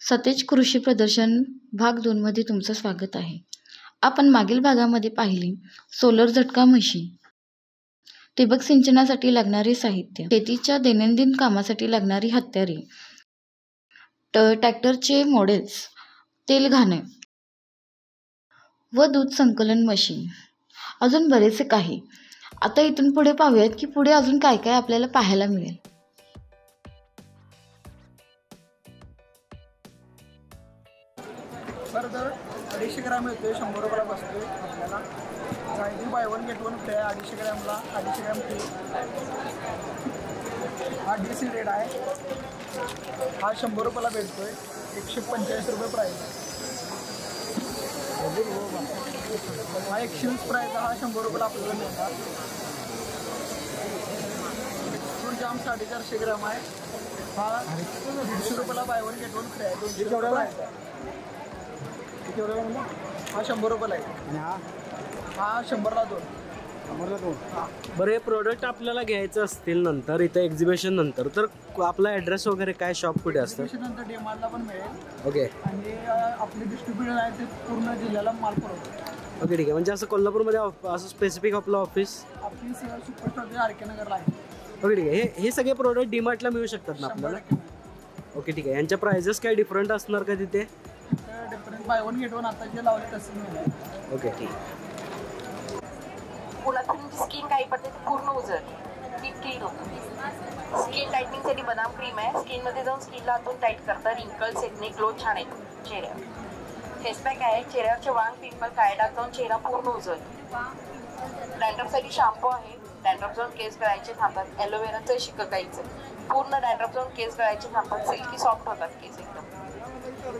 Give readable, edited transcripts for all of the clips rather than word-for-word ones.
सतेज कृषी प्रदर्शन भाग 2 मध्ये तुमचं स्वागत आहे. आपण मागील भागामध्ये पाहिली सोलर झटका मशीन, ठिबक सिंचनासाठी लागणारे साहित्य, शेतीच्या दैनंदिन कामासाठी लागणारी हत्यारे, ट्रॅक्टरचे मॉडेल्स, तेल घाणे व दूध संकलन मशीन, अजून बरेचसे काही. आता इथून पुढे पाहूयात की पुढे अजून काय काय आपल्याला पाहायला मिळेल. दर 250 ग्रॅम येतोय, 100 रुपयाला बसतोय. आपल्याला जायची by one get one free आहे. 250 ग्रॅमला 250 ग्रॅम फ्री. हा DC रेट आहे. हा 100 रुपयाला भेटतोय. 145 रुपये प्राईस आहे. हा 120 प्राईस. हा 100 रुपयाला आपल्याला मिळणार. जाम 450 ग्रॅम आहे. हा 150 रुपयाला by one get one free आहे. 200 रुपये प्राईस आहे. हा 100 रुपयाला आहे. हा 100ला 2. बरं, हे प्रोडक्ट आपल्याला घ्यायचं असतील नंतर इथं एक्झिबिशन नंतर, तर आपला ॲड्रेस वगैरे काय, शॉप कुठे असतं? एक्झिबिशन नंतर DMartला पण मिळेल. ओके. आणि आपले डिस्ट्रीब्युटर आहे ते पूर्ण जिल्ह्याला माल पुरवतो. ओके, ठीक आहे. म्हणजे असं कोल्हापूरमध्ये असं स्पेसिफिक आपलं ऑफिस सुपरस्टॉर RK नगरला आहे. ओके, ठीक आहे. हे सगळे प्रोडक्ट DMartला मिळू शकतात ना आपल्याला? ओके, ठीक आहे. यांच्या प्राइजेस काय डिफरंट असणार का तिथे? Different by one get one आता जे लावले तसं मिळेल. ओके, ठीक आहे. पुन्हा तुमची स्किन काही पद्धती पूर्ण उजळते, ती क्लीन होतं. स्किन टाईटनिंगसाठी बदाम क्रीम आहे. स्किनमध्ये जाऊन स्किनला आतून टाईट करतं. रिंकल्स येत नाही, ग्लो छान येतो चेहऱ्यावर. फेस पॅक आहे. चेहऱ्यावरचे वांग, पिंपल, काळे डाग जाऊन चेहरा पूर्ण उजळतो. डॅन्ड्रफसाठी शॅम्पू आहे. डॅन्ड्रफ जाऊन केस गळायचे थांबतात. ॲलोवेराचं शिककाईचं पूर्ण डॅन्ड्रफ जाऊन केस गळायचे थांबतात. सिल्की सॉफ्ट होतात केस एकदम.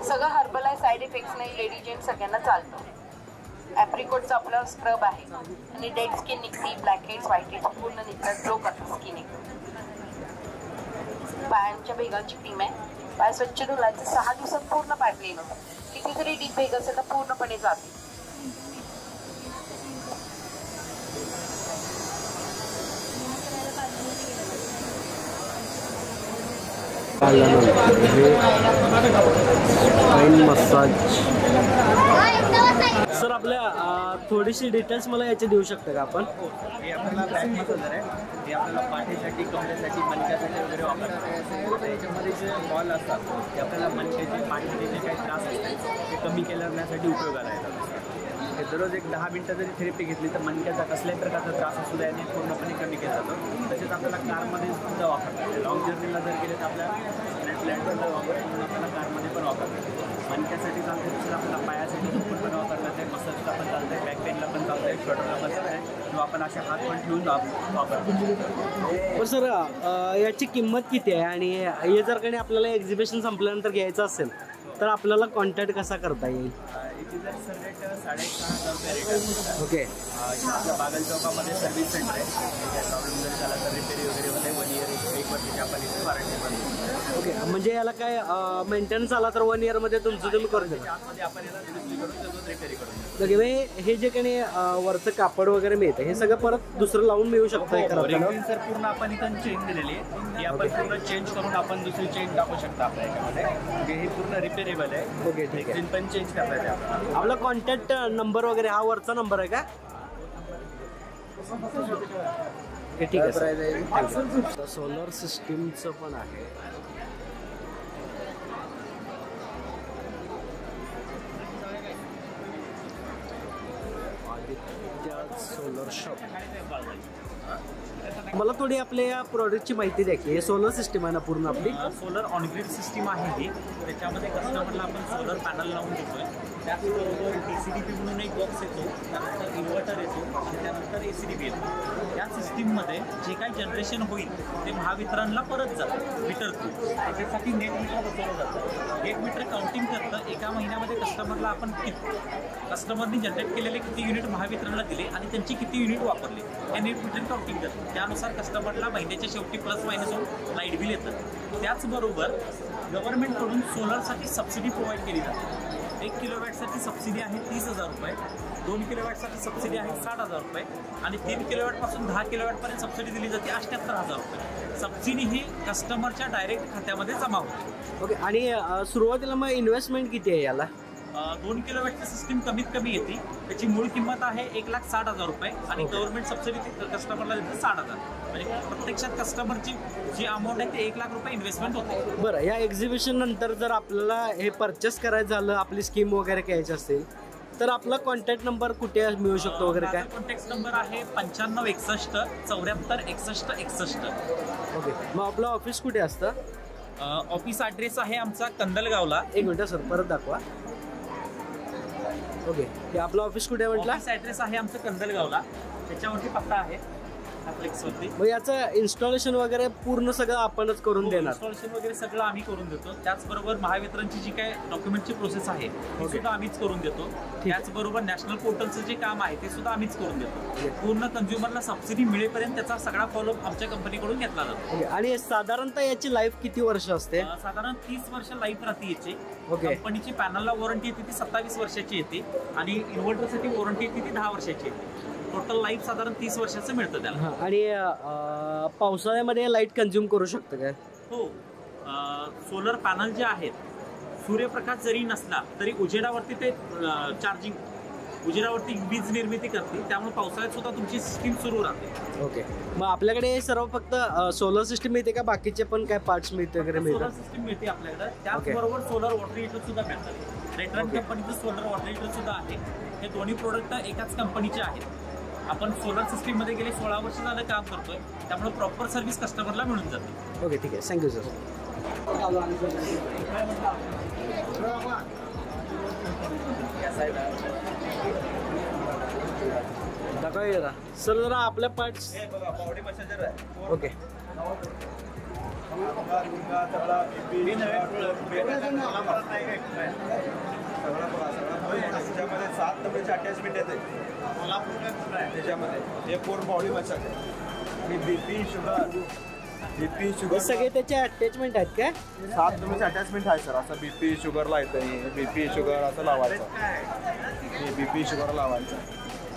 सगळं हर्बल आहे. साईड इफेक्ट्स नाही. लेडीज जेंट्स सगळ्यांना चालतं. ॲप्रिकॉटचं आपलं स्क्रब आहे. आणि डेड स्किन निघते. ब्लॅक हेड्स, व्हाईट हेड्स पूर्ण निघतात. ग्लो करतात स्किन एकदम. पायांच्या भेगांची क्रीम आहे. पाय स्वच्छ धुलायचे. 6 दिवसात पूर्ण पाय क्लीन होतात. किती जरी डीप भेग असेल तर पूर्णपणे जाते. मसाज. सर, आपल्या थोडीशी डिटेल्स मला याचे देऊ शकता का आपण? हे आपल्याला बॅक मसाजर आहे. हे आपल्याला पाठीसाठी, कमरेसाठी, मणक्यासाठी वगैरे वापरतात. याच्यामध्ये जे बॉल असतात ते आपल्याला मणक्याचे, पाठीचे जे काही त्रास असतात ते कमी करण्यासाठी उपयोगाला येतात. हे दररोज एक 10 मिनिटं जरी थेरपी घेतली तर मणक्याचा कसल्याही प्रकारचा त्रास असू द्या पूर्णपणे कमी केला जातो. तसेच आपल्याला कारमध्ये सुद्धा वापरतात. लॉंग जर्नीला जर गेले तर आपल्या फ्लॅटवरला वापरतात. आपल्याला कारमध्ये पण वापरतात. मणक्यासाठी चालते, तसंच आपल्याला पायासाठी पण वापरतात. ते मसाजला पण चालतं आहे, बॅक पेनला पण चालतं आहे, शोल्डरला पण चालतं आहे. किंवा आपण असे हात पण ठेवून वापरतो. पण सर, याची किंमत किती आहे? आणि हे जर काही आपल्याला एक्झिबिशन संपल्यानंतर घ्यायचं असेल तर आपल्याला कॉन्टॅक्ट कसा करता येईल? याची जर सर रेट 6,500 रुपये रेट आहे. ओके. आपल्या बागल चौकामध्ये सर्व्हिस सेंटर आहे. त्याच्या प्रॉब्लेम जर झाला तर रिपेरी वगैरे होते. 1 इयर, 1 वर्षाची आपण इथे वॉरंटी पण देतो. ओके, म्हणजे याला काय मेंटेनन्स आला तर 1 इयरमध्ये तुमचं तुम्ही करून देता? आतमध्ये आपण याला दुरुस्ती करून त्याचं रिपेरी करून देतो. ओके. हे जे काही वरचं कापड वगैरे मिळतं हे सगळं परत दुसरं लावून मिळू शकतं? सर, पूर्ण आपण इथं चेन दिलेली आहे. ही आपण पूर्ण चेंज करून आपण दुसरी चेन टाकू शकतो आपल्या याच्यामध्ये. हे पूर्ण रिपेरेबल आहे. ओके, ठीक आहे. पण चेंज करायचं आहे. आपला कॉन्टॅक्ट नंबर वगैरे हा वरचा नंबर आहे का? ठीक आहे सर. सोलर सिस्टीमचं पण आहे. Solar shop. मला थोडी आपल्या या प्रोडक्टची माहिती द्या की हे सोलर सिस्टीम आहे ना पूर्ण आपली? सोलर ऑनग्रिड सिस्टीम आहे ही. त्याच्यामध्ये कस्टमरला आपण सोलर पॅनल लावून देतोय. त्याचबरोबर ACDP म्हणून एक बॉक्स येतो, त्यानंतर इन्व्हर्टर येतो आणि त्यानंतर ACDP येतो. या सिस्टीममध्ये जे काही जनरेशन होईल ते महावितरणला परत जातं मीटर थ्रू. त्याच्यासाठी नेट मीटर बसवलं जातं. नेट मीटर काउंटिंग करतं. एका महिन्यामध्ये कस्टमरला आपण कस्टमरनी जनरेट केलेले किती युनिट महावितरणला दिले आणि त्यांची किती युनिट वापरले हे नेट मीटर काउंटिंग करतं. त्यानुसार कस्टमरला महिन्याच्या शेवटी प्लस मायनस होऊन लाईट बिल येतं. त्याचबरोबर गव्हर्नमेंटकडून सोलरसाठी सबसिडी प्रोव्हाइड केली जाते. 1 किलोवॅटसाठी सबसिडी आहे 30,000 रुपये, 2 किलोवॅटसाठी सबसिडी आहे 60,000 रुपये आणि 3 किलोवॅटपासून 10 किलोवॅटपर्यंत सबसिडी दिली जाते 78,000 रुपये. सबसिडी ही कस्टमरच्या डायरेक्ट खात्यामध्ये जमा होते. ओके. आणि सुरुवातीला मग इन्व्हेस्टमेंट किती आहे याला? 2 किलोवॅटची सिस्टीम कमीत कमी येते. त्याची मूळ किंमत आहे 1,60,000 रुपये आणि गव्हर्नमेंट सबसिडी कस्टमरला देते 60,000. म्हणजे प्रत्यक्षात कस्टमरची जी अमाऊंट आहे ते 1,00,000 रुपये इन्व्हेस्टमेंट होते. बरं, या एक्झिबिशन नंतर जर आपल्याला हे परचेस करायचं झालं, आपली स्कीम वगैरे घ्यायची असेल तर आपला कॉन्टॅक्ट नंबर कुठे मिळू शकतो वगैरे काय? कॉन्टॅक्ट नंबर आहे 9561 74 61 61. ओके. मग आपलं ऑफिस कुठे असतं? ऑफिस ॲड्रेस आहे आमचा कंदलगावला. एक मिनिट सर, परत दाखवा. ओके. हे आपलं ऑफिस कुठे म्हटलं? ऑफिस ॲड्रेस आहे आमचं कंदलगावला. त्याच्यावरती पत्ता आहे फ्लेक्सवरती. मग याचं इन्स्टॉलेशन वगैरे पूर्ण सगळं आपणच करून देणार? इन्स्टॉलेशन वगैरे सगळं आम्ही करून देतो. त्याचबरोबर महावितरणची जी काय डॉक्युमेंटची प्रोसेस आहे ती सुद्धा आम्हीच करून देतो. त्याचबरोबर नॅशनल पोर्टलचं जे काम आहे ते सुद्धा आम्हीच करून देतो. पूर्ण कंझ्युमरला सबसिडी मिळेपर्यंत त्याचा सगळा फॉलोअप आमच्या कंपनीकडून घेतला जातो. आणि साधारणतः याची लाईफ किती वर्ष असते? साधारण 30 वर्ष लाईफ राहते याची. ओके. कंपनीची पॅनलला वॉरंटी येते ती 27 वर्षाची येते आणि इन्व्हर्टरसाठी वॉरंटी येते ती 10 वर्षाची येते. टोटल लाईफ साधारण 30 वर्षाचं मिळतं त्याला. आणि पावसाळ्यामध्ये लाईट कंझ्युम करू शकतं काय? हो. सोलर पॅनल जे आहेत, सूर्यप्रकाश जरी नसला तरी उजेडावरती ते उजेडावरती वीज निर्मिती करते. त्यामुळे पावसाळ्यात सुद्धा तुमची सिस्टीम सुरू राहते. ओके. मग आपल्याकडे सर्व फक्त सोलर सिस्टीम मिळते का बाकीचे पण काय पार्ट्स मिळते वगैरे? सोलर सिस्टीम मिळते आपल्याकडे. त्याचबरोबर सोलर वॉटर हीटर सुद्धा मिळतात. रेट्रन कंपनीचं सोलर वॉटर हीटर सुद्धा आहे. हे दोन्ही प्रोडक्ट एकाच कंपनीचे आहेत. आपण सोलर सिस्टीममध्ये गेले 16 वर्ष झालं काम करतोय, त्यामुळे प्रॉपर सर्व्हिस कस्टमरला मिळून जाते. ओके, ठीक आहे. Thank you sir. दाखवा सर जरा आपल्या पार्ट्स. ओके. त्याच्यामध्ये 7 नंबरचे अटॅचमेंट येते त्याच्यामध्ये. हे पूर्ण बॉडी मसाज आणि बीपी शुगर सगळे त्याचे अटॅचमेंट आहेत काय? 7 नंबरचे अटॅचमेंट आहे सर. असं बीपी शुगरला येतं. बीपी शुगर असं लावायचं. हे बीपी शुगर लावायचं.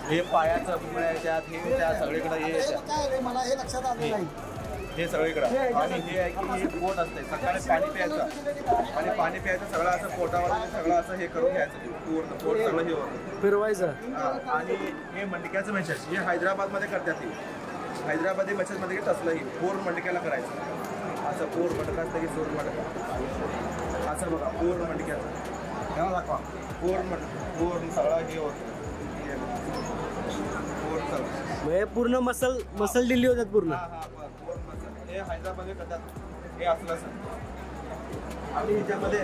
हे पायाचं त्यात हे त्या सगळीकडे हे सगळीकडे. आणि हे आहे की हे पोट असते. सकाळी पाणी प्यायचं आणि पाणी प्यायचं सगळं असं पोटावर सगळं असं हे करून घ्यायचं. पूर्ण पोट सगळं हे होतं फिरवायचं. आणि हे मंडक्याचं मॅसेज हे हैदराबादमध्ये करतात. हे हैदराबादी मॅसेजमध्ये टसलं ही पूर्ण मंडक्याला करायचं. असं पूर्ण मटका असतं की पूर्ण मटका असं बघा. पूर्ण मंडक्याचं तेव्हा दाखवा. पूर्ण सगळं हे होतं. पूर्ण मसल डिली होतात पूर्ण. हे हैदराबादमध्ये करतात. हे असलं सर. आणि ह्याच्यामध्ये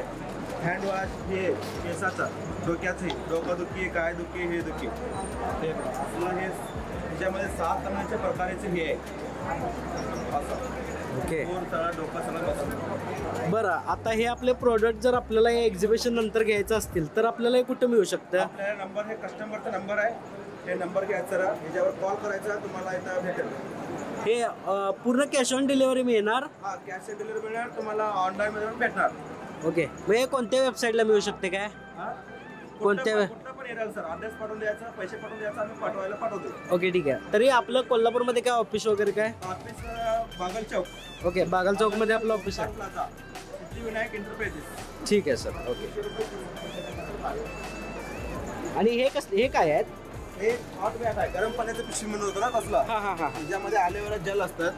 हँड वॉश हे केसाचं डोक्याचं डोकंदुखी काय दुखी हे दुखी हे असलं. हे ह्याच्यामध्ये 7 नंबरच्या प्रकारचे हे आहे असं. ओके. सगळं डोकं सगळं बसतं. बरं, आता हे आपले प्रोडक्ट जर आपल्याला या एक्झिबिशन नंतर घ्यायचं असतील तर आपल्याला हे कुठं मिळू शकतं? आपल्याला नंबर हे कस्टमरचा नंबर आहे. हे नंबर घ्यायचा सर. ह्याच्यावर कॉल करायचा तुम्हाला इथं भेटेल. हे पूर्ण कॅश ऑन डिलिव्हरी मिळणार? हा, कॅश ऑन डिलिव्हरी मिळणार तुम्हाला. ऑनलाईनमध्ये पण भेटणार. ओके. मग हे कोणत्या वेबसाईटला मिळू शकते काय? कोणत्या कुठं पण येणार सर. ॲड्रेस पाठवून द्यायचा, पैसे पाठवून द्यायचा, आम्ही पाठवायला पाठवतो. ओके, ठीक आहे. तरी आपलं कोल्हापूरमध्ये काय ऑफिस वगैरे काय? ऑफिस बागल चौक. ओके, बागल चौकमध्ये आपलं ऑफिस आहे. सिद्धिविनायक एंटरप्राइजेस. ठीक आहे सर. ओके. आणि हे काय आहेत? हे हॉट बॅग आहे. गरम पाण्याचं पिशवी म्हणून होतं ना कसला. हां हां हां. त्याच्यामध्ये ॲलोवेरा जेल असतात.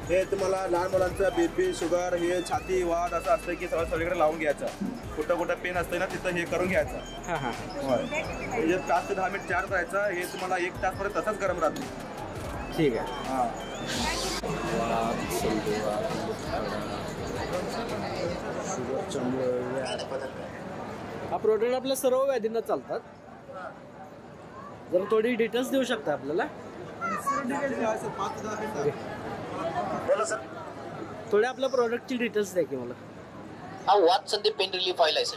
हे तुम्हाला लहान मुलांचं बीपी शुगर हे छाती वाद असं असतं की सगळीकडे लावून घ्यायचं. कुठं कुठं पेन असतं ना तिथं हे करून घ्यायचं. हां हां. म्हणजे 5 ते 10 मिनिट चार्ज करायचं. हे तुम्हाला 1 तासपर्यंत तसंच गरम राहतं. ठीक आहे. हां. हा प्रोडक्ट आपल्या सर्व व्याधींना चालतात. जर थोडी डिटेल्स देऊ शकता आपल्याला? थोड्या आपल्या प्रोडक्टची डिटेल्स द्या की मला. हा वात संधी पेन रिलीफ ऑइल आहे सर.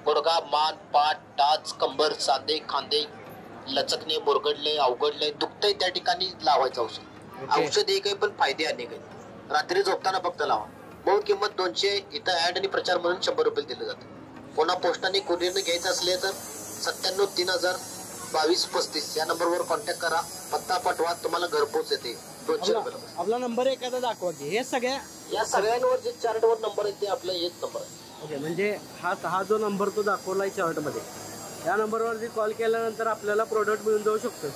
गुडघा, मान, पाठ, टाच, कंबर, सांधे, खांदे लचकणे, बोरगडले, अवघडले, दुखतंय त्या ठिकाणी लावायचं औषध. औषध एक आहे पण फायदे अनेक आहेत. रात्री झोपताना फक्त लावा. बहुत किंमत 200. इथं ऍड आणि प्रचार म्हणून 100 रुपये दिले जातात. पुन्हा पोस्टाने कुरिअरने घ्यायचं असले तर 97302235 या नंबरवर कॉन्टॅक्ट करा. पत्ता पाठवा, तुम्हाला घरपोच येते. 200 रुपयाला. आपला नंबर एखादा दाखवा की. हे सगळ्या या सगळ्यांवर जे चार्टवर नंबर आहे ते आपला हेच नंबर आहे. ओके, म्हणजे हा जो नंबर तो दाखवलाय चार्टमध्ये, या नंबरवरती कॉल केल्यानंतर आपल्याला प्रोडक्ट मिळून जाऊ शकतो.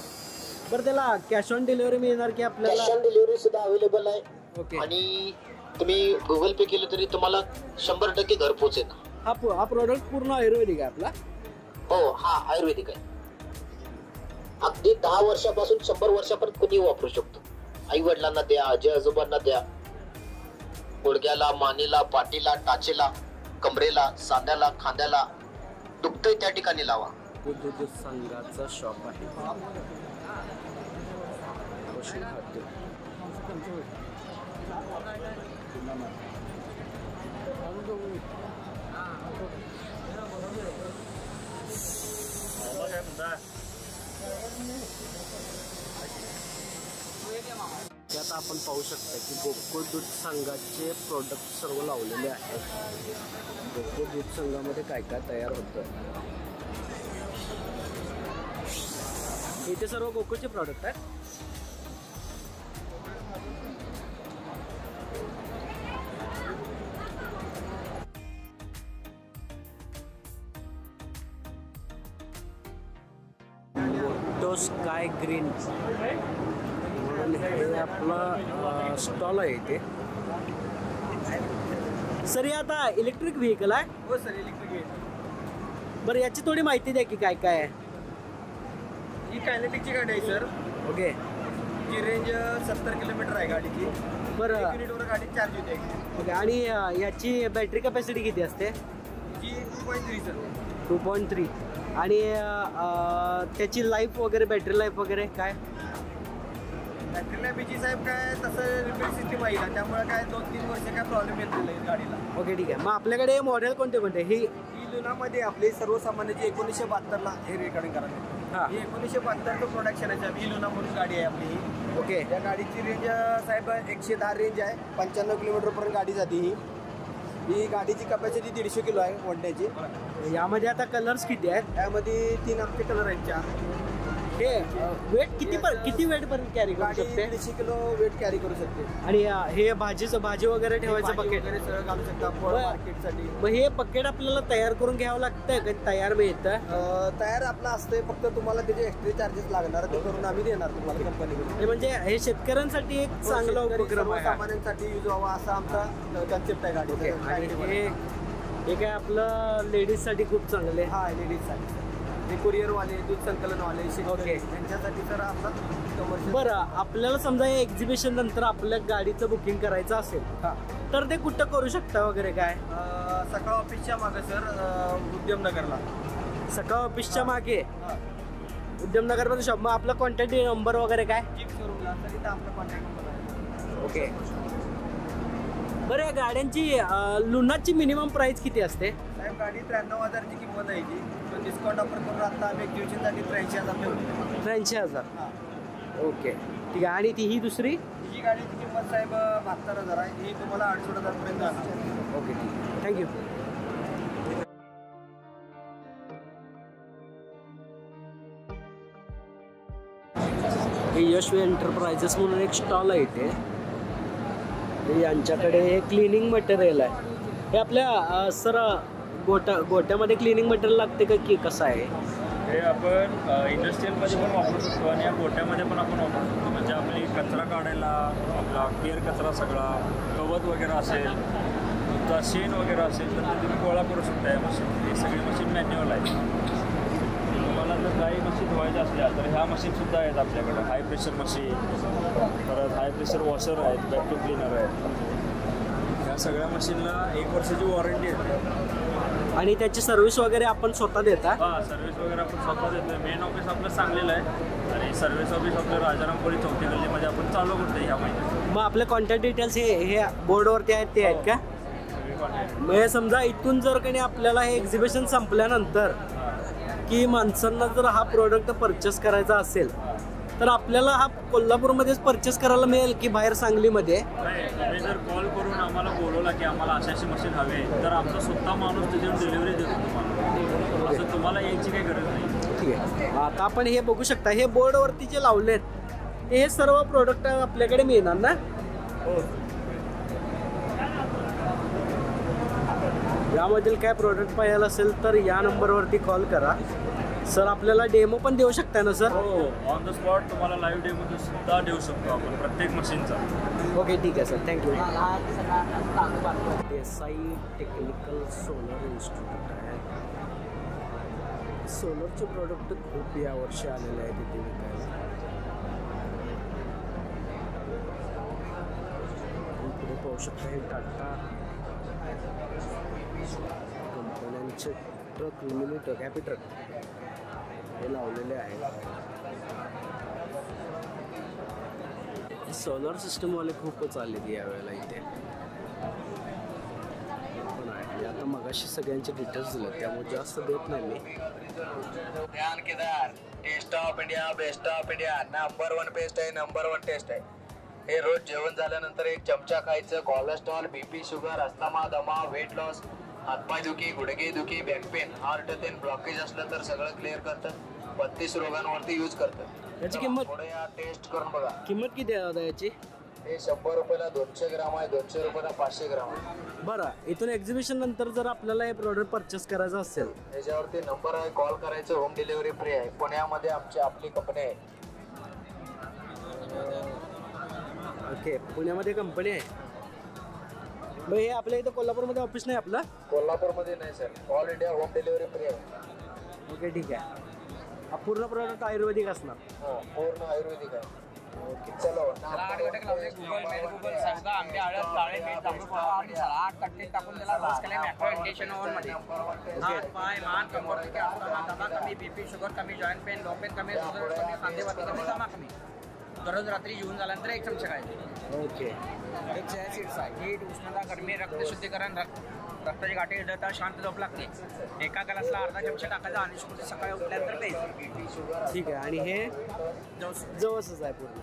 बरं, त्याला कॅश ऑन डिलिव्हरी मिळणार की आपल्याला? कॅश ऑन डिलिव्हरी सुद्धा अवेलेबल आहे. ओके. आणि तुम्ही गुगल पे केलं तरी तुम्हाला 100% घरपोच येणार. हा प्रोडक्ट पूर्ण आयुर्वेदिक आहे आपला? हो, हा आयुर्वेदिक आहे. अगदी 10 वर्षापासून 100 वर्षापर्यंत कोणी वापरू शकतो. आई वडिलांना द्या, आजी आजोबांना द्या. गुडघ्याला, मानेला, पाठीला, टाचेला, कमरेला, सांध्याला, खांद्याला दुखतंय त्या ठिकाणी लावा. दूध संघाचा शॉप आहे. त्यात आपण पाहू शकता की गोकुळ दूध संघाचे प्रोडक्ट सर्व लावलेले आहेत. गोकुळ दूध संघामध्ये काय काय तयार होतं इथे सर्व गोकुळचे प्रोडक्ट आहेत. स्काय ग्रीन हे आपला स्टॉल आहे इथे. सर हे आता इलेक्ट्रिक व्हेकल आहे? हो सर, इलेक्ट्रिक व्हेकल. बरं, याची थोडी माहिती द्या की काय काय आहे. ही कायनेटिकची गाडी आहे सर. ओके. जी रेंज 70 किलोमीटर आहे गाडीची. बरं. 1 मिनिटवर गाडी चार्ज होते. ओके. आणि याची बॅटरी कॅपॅसिटी किती असते? जी 2.3 सर. 2.3. आणि त्याची लाईफ वगैरे, बॅटरी लाईफ वगैरे काय? बॅटरी लाईफची साहेब काय तसं रिपेअर सिस्टीम आहे, त्यामुळे काय 2-3 वर्ष काय प्रॉब्लेम येत नाही गाडीला. ओके, ठीक आहे. मग आपल्याकडे मॉडेल कोणते कोणते? ही लुनामध्ये आपली सर्वसामान्यची 1972ला हे रेकॉर्डिंग करायचं. हां. ही 1972चं प्रोडक्शन आहे. ही लुना म्हणून गाडी आहे आपली. ओके. या गाडीची रेंज साहेब 110 रेंज आहे. 95 किलोमीटरपर्यंत गाडी जाते. ही गाडीची कॅपॅसिटी 150 किलो आहे वंड्याची. यामध्ये आता कलर्स किती आहेत? यामध्ये 3 आमचे कलर आहेत, 4. हे वेट किती वेट पर्यंत कॅरी करू गाडी शकते? 150 किलो वेट कॅरी करू शकते. आणि हे भाजी वगैरे ठेवायचं बकेट वगैरे सगळं घालू शकता मार्केटसाठी. मग हे बकेट आपल्याला तयार करून घ्यावं लागतं का तयार मिळतं? तयार आपलं असतंय, फक्त तुम्हाला त्याचे एक्स्ट्रा चार्जेस लागणार, ते करून आम्ही देणार तुम्हाला कंपनीकडून. म्हणजे हे शेतकऱ्यांसाठी एक चांगला उपक्रम आहे, सामान्यांसाठी यूज व्हावा असा आमचा कन्सेप्ट आहे गाडी. हे काय आपलं लेडीजसाठी खूप चांगले. हा, लेडीजसाठी. ते कुरिअरवाले, दूध संकलनवाले, ओके, त्यांच्यासाठी तर आपला कमर्शियल. बरं, आपल्याला समजा या एक्झिबिशन नंतर आपल्या गाडीचं बुकिंग करायचं असेल तर ते कुठं करू शकता वगैरे काय? सकाळ ऑफिसच्या मागे सर, उद्यमनगरला. सकाळ ऑफिसच्या मागे उद्यमनगरमध्ये शॉप. मग आपला कॉन्टॅक्ट नंबर वगैरे काय? जीप शोरूमला तरी तर आपला कॉन्टॅक्ट नंबर आहे. ओके. बरं, या गाड्यांची लुनाची मिनिमम प्राइस किती असते? साहेब गाडी 93,000ची किंमत आहे ती. डिस्काउंट ऑफर करून आता आम्ही एक्झिबिशनसाठी 83,000 ठेवली. 83,000. हां. ओके, ठीक आहे. आणि ती ही दुसरी? ही गाडीची किंमत साहेब 72,000 आहे. ही तुम्हाला 68,000पर्यंत जाणार. ओके, ठीक आहे. थँक्यू. हे यशवी एंटरप्राइजेस म्हणून एक स्टॉल आहे इथे. यांच्याकडे हे क्लिनिंग मटेरियल आहे. हे आपल्या सर गोट्यामध्ये क्लिनिंग मटेरियल लागते का की कसं आहे? हे आपण इंडस्ट्रीयलमध्ये पण वापरू शकतो आणि या गोट्यामध्ये पण आपण वापरू शकतो. म्हणजे आपली कचरा काढायला, आपला केर कचरा सगळा, गवत वगैरे असेल, तुमचा शेण वगैरे असेल तर ते तुम्ही गोळा करू शकता. या मशीन, ही सगळी मशीन मॅन्युअल आहे. तुम्हाला जर काही मशीन धुवायच्या असल्या तर ह्या मशीनसुद्धा आहेत आपल्याकडे. हाय प्रेशर मशीन, परत हाय प्रेशर वॉशर आहेत, व्हॅक्यूम क्लिनर आहेत. ह्या सगळ्या मशीनला 1 वर्षाची वॉरंटी आहे. आणि त्याची सर्व्हिस वगैरे आपण स्वतः देता? हां, सर्व्हिस वगैरे आपण स्वतः देतो. मेन ऑफिस आपलं सांगलीला आहे आणि सर्व्हिस ऑफिस आपलं राजारामपुरी 4थी गल्लीमध्ये आपण चालू करतो ह्या महिन्यात. मग आपले कॉन्टॅक्ट डिटेल्स हे बोर्डवरती आहेत ते आहेत का? मग हे समजा इथून जर काही आपल्याला हे एक्झिबिशन संपल्यानंतर की माणसांना जर हा प्रोडक्ट परचेस करायचा असेल तर आपल्याला हा कोल्हापूरमध्येच परचेस करायला मिळेल की बाहेर सांगलीमध्ये? नाही, तुम्ही जर कॉल करून आम्हाला बोलवला की आम्हाला अशी मशीन हवी आहे तर आमचा स्वतः माणूस त्याच्यावर डिलिव्हरी देतो तुम्हाला. असं तुम्हाला यायची काही गरज नाही. ठीक आहे. आता आपण हे बघू शकता, हे बोर्डवरती जे लावलेत हे सर्व प्रोडक्ट आपल्याकडे मिळणार ना? हो. यामधील काय प्रोडक्ट पाहिजे असेल तर या नंबरवरती कॉल करा. सर आपल्याला डेमो पण देऊ शकता ना सर? हो, ऑन द स्पॉट तुम्हाला लाईव्ह डेमो सुद्धा देऊ शकतो आपण प्रत्येक मशीनचा. ओके ठीक आहे sir, thank you. Desai technical solar institute आहे. सोलरचे प्रोडक्ट खूप यावर्षी आलेले आहेत तिथे विकायला. पुढे पाहू शकता हे टाटा कंपन्यांचे truck, mini truck, happy truck हे लावलेले आहेत. सोलर सिस्टमवाले खूपच आले यावेळेला इथे पण आहे. आता मगाशी सगळ्यांचे डिटेल्स दिले त्यामुळे जास्त देत नाही मी. ध्यान Kedar, taste of India, best of India, number 1 paste आहे, नंबर 1 टेस्ट आहे. हे रोज जेवण झाल्यानंतर एक चमचा खायचं. कोलेस्ट्रॉल, बीपी, शुगर, अस्थमा, दमा, वेट लॉस, हातपाय दुखी, गुडघे दुखी, back pain, heart pain, blockage असलं तर सगळं क्लिअर करतं. 32 रोगांवरती यूज करतं. याची किंमत थोडं या टेस्ट करून बघा. किंमत किती आहे दादा याची? हे 100 रुपयाला 200 ग्राम आहे, 200 रुपयाला 500 ग्राम आहे. बरं, इथून एक्झिबिशन नंतर जर आपल्याला हे प्रोडक्ट परचेस करायचं असेल याच्यावरती नंबर आहे, कॉल करायचं. होम डिलिव्हरी फ्री आहे. पुण्यामध्ये आपली कंपनी आहे. ओके, पुण्यामध्ये कंपनी आहे. मग हे आपल्या इथं कोल्हापूरमध्ये ऑफिस नाही आपलं? कोल्हापूरमध्ये नाही sir, all India home delivery free आहे. ओके ठीक आहे. हा पूर्ण प्रोडक्ट आयुर्वेदिक असणार? हो, पूर्ण आयुर्वेदिक आहे. ओके चलो. 8 घटक लावले, गुगल मेल, गुगल सावगा, आंबे, हळद, काळे मीठ, तांदूळ, पोहा आणि 8 कट्टे टाकून त्याला रोस्ट केले मॅक्रो इंडिशन ओव्हनमध्ये. हात, पाय, मान, कंबर दुखी, अस्थमा, दमा कमी, बीपी, शुगर कमी, जॉईंट पेन, लो पेन कमी, शुगर कमी, सांधेवाती कमी, दमा कमी. दररोज रात्री जेवून झाल्यानंतर 1 चमचा खायचे. ओके. एक सीड्स आहे. हीट, उष्णता, गरमी, रक्त शुद्धीकरण, रक्ताची गाठी जळतात, शांत झोप लागते. एका ग्लासला अर्धा चमचा टाकायचा आणि सकाळी उठल्यानंतर प्यायचं. ठीक आहे. आणि हे जवसच आहे पूर्ण?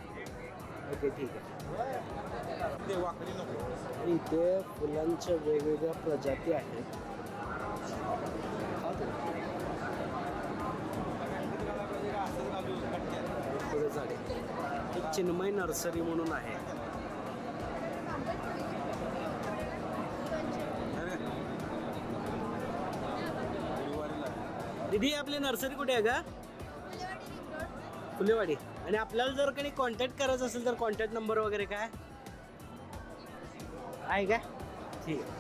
ओके ठीक आहे. इथे फुलांच्या वेगवेगळ्या प्रजाती आहेत. पुढे झाडे. एक चिन्मय नर्सरी म्हणून आहे. दीदी आपली नर्सरी कुठे आहे का? फुलेवाडी. आणि आपल्याला जर काही कॉन्टॅक्ट करायचं असेल तर कॉन्टॅक्ट नंबर वगैरे काय आहे का? ठीक आहे.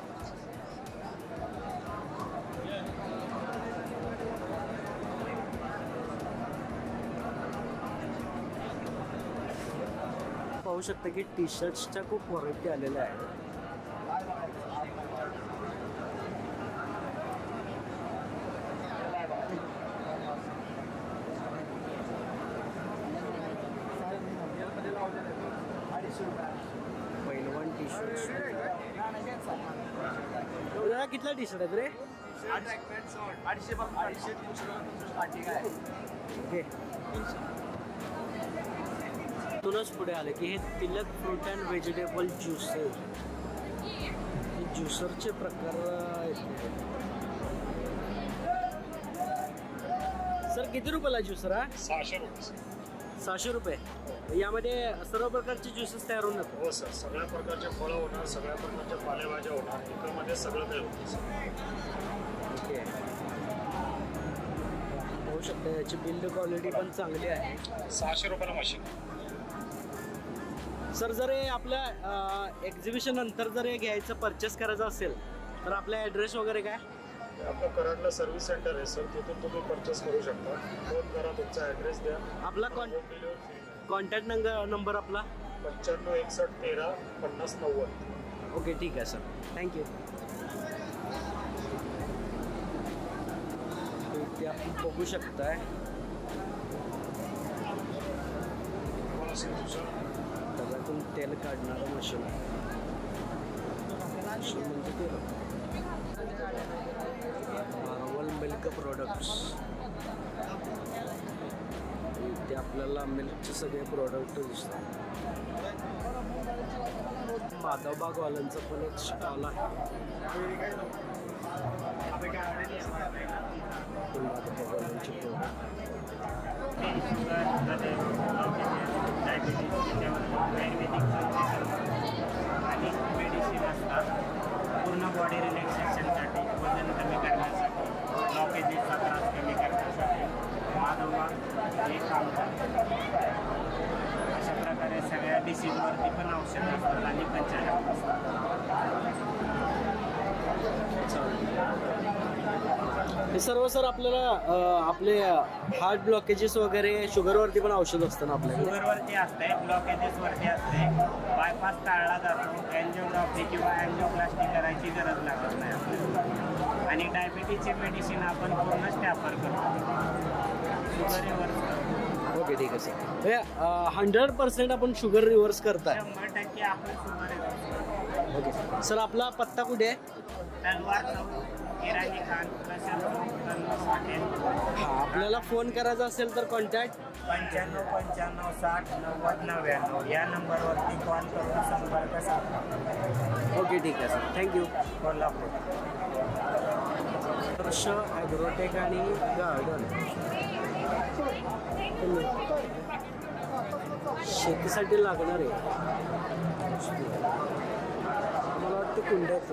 पाहू शकता की टी शर्ट्सच्या खूप व्हरायटी आलेल्या आहेत. पैलवान टी शर्ट. कितला टी शर्ट आहेत रे? ओके. तुलाच पुढे आलं की हे Tilak fruit and vegetable juicer. ज्युसरचे प्रकार आहेत. सर किती रुपयाला ज्युसर हा? 600 रुपये. 600 रुपये. यामध्ये सर्व प्रकारचे ज्युसेस तयार होऊन जातात? हो सर, सगळ्या प्रकारचे फळं होणार, सगळ्या प्रकारच्या पालेभाज्या होणार, एकामध्ये सगळं काही होतं. ओके. पाहू शकता याची बिल्ड क्वालिटी पण चांगली आहे. 600 रुपयाला मशीन. सर जर हे आपल्या एक्झिबिशन नंतर जर हे घ्यायचं परचेस करायचं असेल तर आपला ॲड्रेस वगैरे काय? आपलं कराडला सर्व्हिस सेंटर आहे सर, तिथून तुम्ही परचेस करू शकता. फोन करा, तुमचा ॲड्रेस द्या. आपला कॉन्टॅक्ट नंबर आपला? 95 61 13 50 90. ओके ठीक आहे सर, थँक्यू. इथे आपण बघू शकताय त्याच्यातून तेल काढणारं मशीन आहे. म्हणजे ते मार्वल मिल्क प्रोडक्ट्स. ते आपल्याला मिल्कचे सगळे प्रोडक्ट दिसतात. माधवबागवाल्यांचं पण एक स्टॉल आहे. माधवबागवाल्यांचे प्रोडक्ट आणि मेडिसिन असतात पूर्ण बॉडी रिलॅक्सेशनसाठी, वजन कमी करण्यासाठी, ब्लॉकेजेसचा त्रास कमी करण्यासाठी माधवबाग हे काम करतात. अशा प्रकारे सगळ्या डिसीजवरती पण औषधं असतात आणि पंचनामे असतात. हे सर्व सर आपल्याला आपले हार्ट ब्लॉकेजेस वगैरे शुगरवरती पण औषध असतं ना आपल्याला? शुगरवरती असते, ब्लॉकेजेसवरती असते, बायपास टाळला जातो, अँजिओग्राफी किंवा अँजिओप्लास्टी करायची गरज लागत नाही आपल्याला. आणि डायबिटीजचे मेडिसिन आपण पूर्ण स्टॅपर करतो, शुगर रिव्हर्स करतो. ओके ठीक आहे सर. हे 100% आपण शुगर रिव्हर्स करताय? 100% आपण शुगर रिव्हर्स करतो. ओके सर, आपला पत्ता कुठे आहे? तलवार चौक, इराणी खान, प्रशांत चौक, तलवार हॉटेल. हां, आपल्याला फोन करायचा असेल तर कॉन्टॅक्ट 95 95 60 90 99 या नंबरवरती कॉल करून संपर्क साधा. ओके ठीक आहे सर, थँक्यू. कोल्हापूर. वर्ष ॲग्रोटेक आणि गार्डन शेतीसाठी लागणार आहे. मला वाटतं कुंड्या आहेत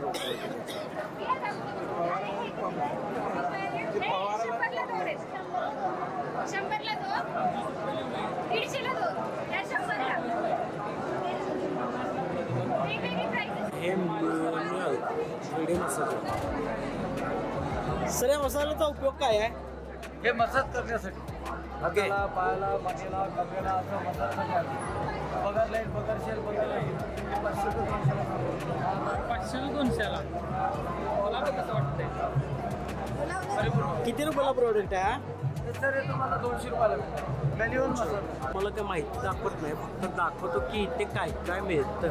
हे मॅन्युअल 3D मसाज. सर या मसाल्याचा उपयोग काय आहे? हे मसाज करण्यासाठी हाताला, पायाला, मानेला, कमरेला असं मसाज करण्यासाठी. पगार लाईट, पगार शेल, पगार लाईट 500 200ला. मला कसं वाटतंय? किती रुपयाला प्रोडक्ट आहे? सर हे तुम्हाला 200 रुपयाला भेटतं. Manual massage. मला ते माहिती दाखवत नाही, फक्त दाखवतो की इथे काय काय मिळतं.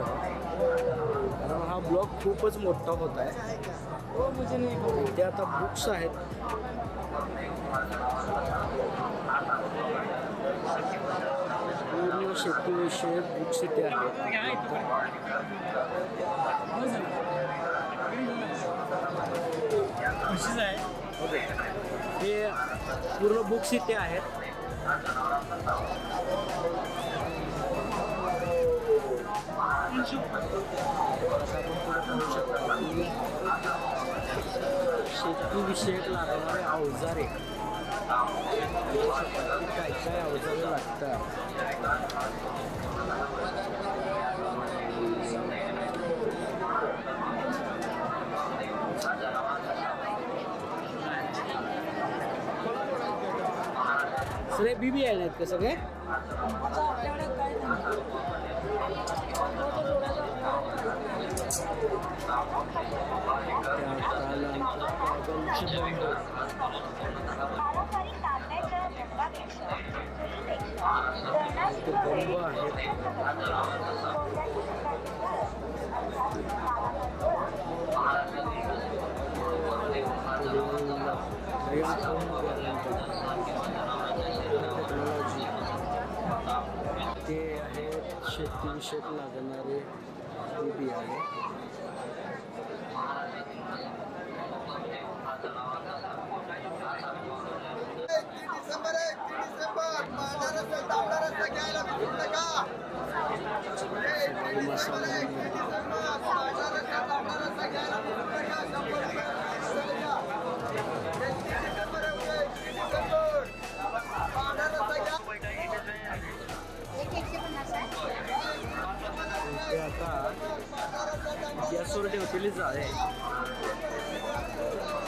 कारण हा ब्लॉग खूपच मोठा होत आहे. इथे आता बुक्स आहेत. पूर्ण शेतीविषयक बुक्स इथे आहेत. ओके, हे पूर्ण बुक्स इथे आहेत. शेतीविषयक लागणारे अवजारे, काय काय अवजारे लागतात. सगळे बीबी आहेत का सगळे? ते आहेत शेतीविषयक लागणारे बीबी आहे. आता गॅसवर ठेवलेली जाळे.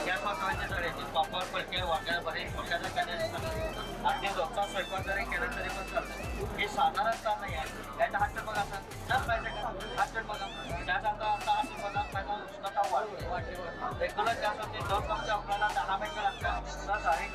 गॅस वापरायचे तळ्याची पापड, पडके, वाट्या, बरेच मोठ्याचा करण्यासाठी अगदी रोजचा स्वयंपाक जरी केला तरी पण चालतं. हे साधारणतः नाही आहे. याचा हात बघा असा जास्त पाहिजे का हात बघा त्याचा आता असे पदार्थ पाहिजे उष्णता वाढते. रेग्युलर गॅस होते 2 कपचे आपल्याला 10 मिनिटं लागतात, तर 6 ते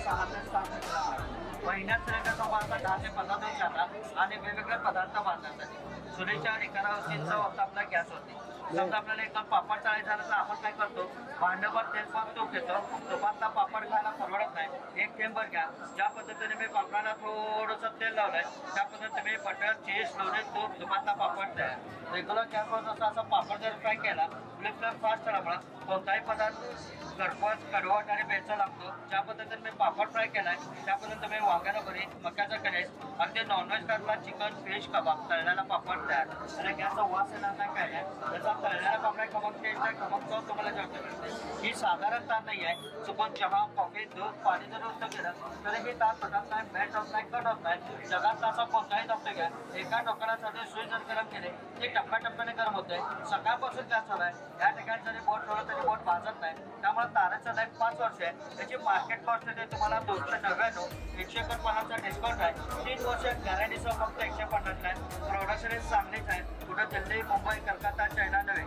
7 मिनिटं लागतात. महिन्यात सिलेंडरचा वापर 10 ते 15 दिवस जातात आणि वेगवेगळे पदार्थ बांधण्यासाठी. सुरेच्या एका वस्तींचा वापर आपला गॅस होते. समजा आपल्याला एकदम पापड तळायचं झालं तर आपण काय करतो, भांडं तेल पण तूप घेतो. तुपातला पापड खायला परवडत नाही. एक थेंबर घ्या. ज्या पद्धतीने मी पापडाला थोडंसं तेल लावलंय त्या पद्धतीने मी बटर, चीज, लोणी, तूप, तुपातला पापड तयार. रेग्युलर गॅसवर जसा असा पापड जर फ्राय केला फ्लेम फास्ट चढवला कोणताही पदार्थ घरपोच, कडवट आणि बेचव लागतो. ज्या पद्धतीने मी पापड फ्राय केलाय त्या पद्धतीने मी वांग्याला भरीत, मक्याचा कणीस, अगदी नॉनव्हेज काढला चिकन, फिश, कबाब, तळलेला पापड तयार. आणि गॅसचा वास येणार नाही काय नाही. त्याचा तळलेला पापड खमक टेस्ट आहे, खमक चव तुम्हाला जेवता मिळते. ही साधारण ताण नाही आहे. चुकून चहा, कॉफी, दूध, पाणी जर नुसतं केलं तरी ही ताण पटत नाही, मेल्ट होत नाही, कट होत नाही. जगात असा कोणताही टप्पे घ्या एका डोक्यासाठी सुई जर गरम केले ती टप्प्याटप्प्याने गरम होते. सकाळपासून गॅस चालू आहे. या ठिकाणी जरी बोट ठेवलं तरी बोट भाजत नाही. त्यामुळे तारेचं लाईफ 5 वर्ष आहे. त्याची मार्केट कॉस्ट येते तुम्हाला 299. 150चा डिस्काउंट आहे. 3 वर्ष गॅरंटीसह फक्त 150 आहे. प्रोडक्शन चांगलीच आहे. कुठं दिल्ली, मुंबई, कलकत्ता, चायना नव्हे.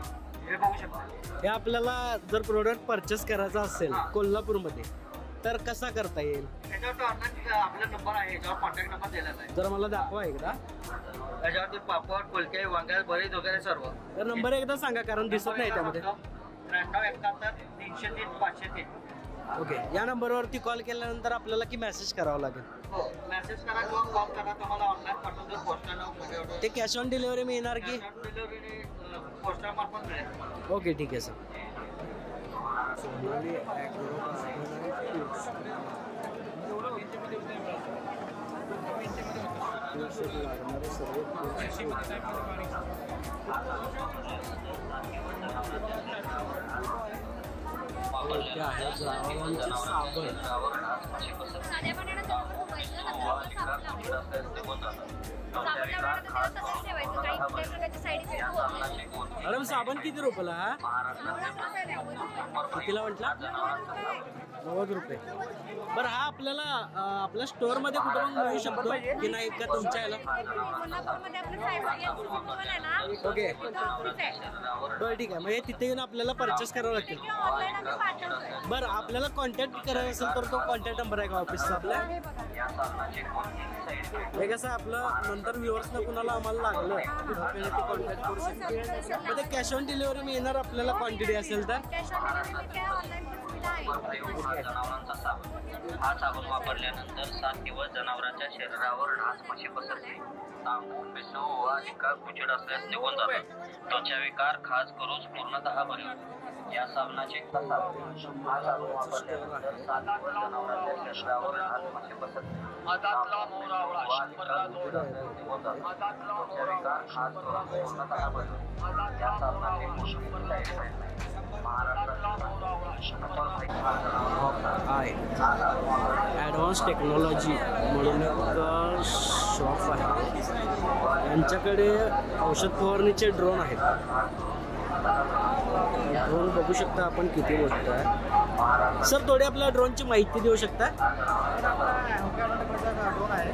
हे बघू शकता. हे आपल्याला जर प्रोडक्ट परचेस करायचा असेल कोल्हापूरमध्ये तर कसा करता येईल? त्याच्यावर ऑनलाईन आपला नंबर आहे, याच्यावर कॉन्टॅक्ट नंबर दिलेला आहे. जर मला दाखवा एकदा. त्याच्यावरती पापड, फुलके, वांग्या भरीत वगैरे सर्व. तर नंबर एकदा सांगा कारण दिसत नाही त्यामध्ये. 9371 303 503. ओके. या नंबरवरती कॉल केल्यानंतर आपल्याला की मेसेज करावा लागेल? हो, मेसेज करा किंवा कॉल करा. तुम्हाला ऑनलाईन पाठवतो पोस्टानं. ते कॅश ऑन डिलिव्हरी मिळणार की डिलिव्हरी पोस्टा मार्फत मिळेल? ओके, ठीक आहे सर. मॅडम साबण किती रुपयाला? कितीला म्हटला? 90 रुपये. बरं, हा आपल्याला आपल्या स्टोअर मध्ये कुठे पण मिळू शकतो की नाही का तुमच्या याला? ओके, बरं ठीक आहे. मग हे तिथे येऊन आपल्याला परचेस करावं लागेल. बरं, आपल्याला कॉन्टॅक्ट करायचा असेल तर तो कॉन्टॅक्ट नंबर आहे का ऑफिसचा आपल्या? हे कसं आपलं नंतर व्ह्युअर्सला कुणाला आम्हाला लागलं आपल्याला ते कॉन्टॅक्ट करू शकतो. मग ते कॅश ऑन डिलिव्हरी मिळणार आपल्याला क्वांटिटी असेल तर? जनावरांचा साबण. हा साबण वापरल्यानंतर 7 दिवस जनावरांच्या शरीरावर डास, माशी पसरते. तांबून, बेसू वा एकाच कुचड असल्यास निघून जातात. त्वचा विकार, खास करून पूर्णतः बरे होते. या साबणाचे हा साबण वापरल्यानंतर 7 दिवस जनावरांच्या शरीरावर डास, माशी पसरते. ॲडव्हान्स टेक्नॉलॉजी म्हणून एक शॉप आहे. यांच्याकडे औषध फवारणीचे ड्रोन आहेत. ड्रोन बघू शकता आपण किती मोठं आहे. सर, थोडी आपल्या ड्रोनची माहिती देऊ शकता? ड्रोन आहे.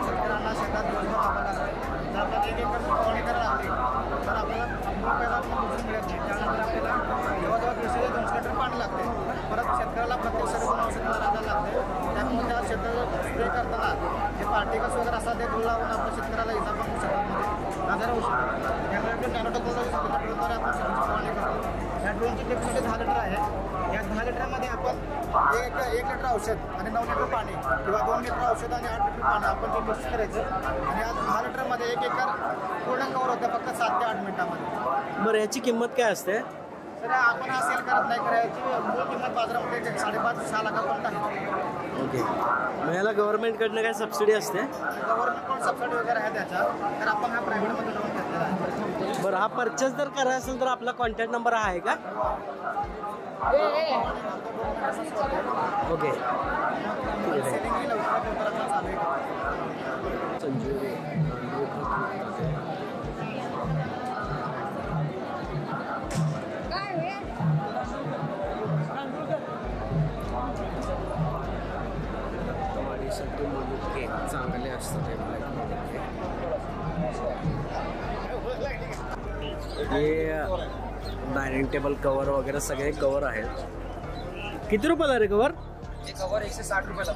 शेतकऱ्यांना शेतात दिवसभर लावायला लागते. जर आपल्याला 1 एकर फवारणी करायला लागली तर आपल्याला रुपयाला मजूर मिळत नाही. त्यानंतर आपल्याला जवळजवळ 200 ते 200 लिटर पाणी लागते. परत शेतकऱ्याला प्रत्येक सर्व औषध मारायला लागते. त्यामुळे त्या शेतात स्प्रे करताना जे पार्टिकल्स वगैरे असतात ते धूळ लावून आपल्या शेतकऱ्याला इजा पण होऊ शकतात, आजार होऊ शकतात. त्यामुळे आपण नॅनो टेक्नॉलॉजी ड्रोनद्वारे आपण शेतीची फवारणी करतो. या ड्रोनची कॅपॅसिटी 10 लिटर आहे. या 10 लिटरमध्ये आपण 1 लिटर औषध आणि 9 लिटर पाणी किंवा 2 लिटर औषध आणि 8 लिटर पाणी आपण ते मिक्स करायचं आणि या 10 लिटरमध्ये 1 एकर पूर्ण कव्हर होतं फक्त 7 ते 8 मिनिटामध्ये. बरं, याची किंमत काय असते? तर आपण हा सेल करत नाही. करायची मूळ किंमत बाजारामध्ये 5.5-6 लाखापर्यंत आहे. ओके. मग याला गव्हर्नमेंटकडनं काय सबसिडी असते? गव्हर्नमेंटकडून सबसिडी वगैरे आहे त्याच्या. तर आपण हा प्रायव्हेटमध्ये लोन घेतलेला आहे. बरं, हा परचेस जर करायचा असेल तर आपला कॉन्टॅक्ट नंबर आहे का? ओके, वाढीसाठी मनुके चांगले असतात. हे डायनिंग टेबल कवर वगैरे सगळे कवर आहेत. किती रुपयाला रे कवर? हे कवर 160 रुपयाला.